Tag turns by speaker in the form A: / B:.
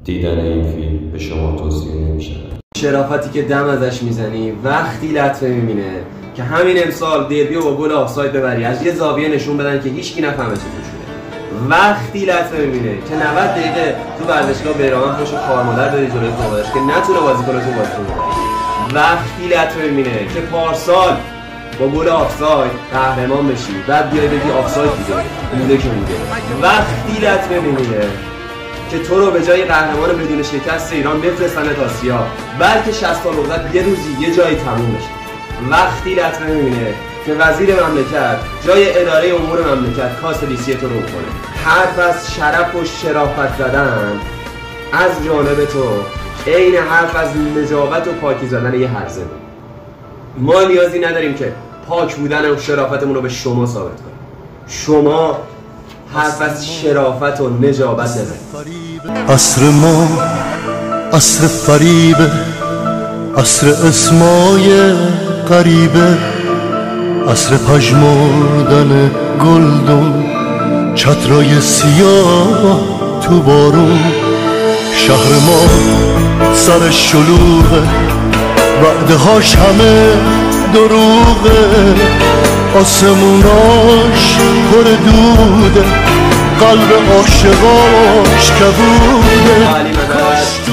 A: دیدن این فیلم به شما توصیه نمیشه.
B: شرافتی که دم ازش میزنی وقتی لطفه میبینه که همین امسال دربی با گل آفساید ببری، از یه زاویه نشون بدن که هیچکی نفهمه چه شده. وقتی لطفه میبینه که 90 دقیقه تو ورزشگاه بیران پشت کارمادر بری جلوی خودش که نتونه بازیکناتون بازی کنه. وقتی لطفه میبینه که پارسال با گل آفساید قهرمان بشی، بعد بیای بگی آفساید بوده که بوده. وقتی لطفه میبینه که تو رو به جای قهرمان بدون شکست ایران بفرستنت آسیا، بلکه 60 سال بعد یه روزی یه جایی تموم بشه. وقتی لطفه میبینه که وزیر مملکت جای اداره امور مملکت کاس لیسیه تو رو بکنه. حرف از شرف و شرافت زدن از جانب تو عین حرف از نجابت و پاکی زدن یه هرزه. ما نیازی نداریم که پاک بودن و شرافتمون رو به شما ثابت کنیم. شما حرف از شرافت و نجابت نزنید.
C: عصر ما عصر فریبه، عصر اسمای غریبه، عصر پژمردن گلدون، چترای سیاه تو بارون. شهر ما سر شلوغه، وعده هاش همه دروغه، آسموناش پر دوده، قلب عاشقاش کبوده. کاش تو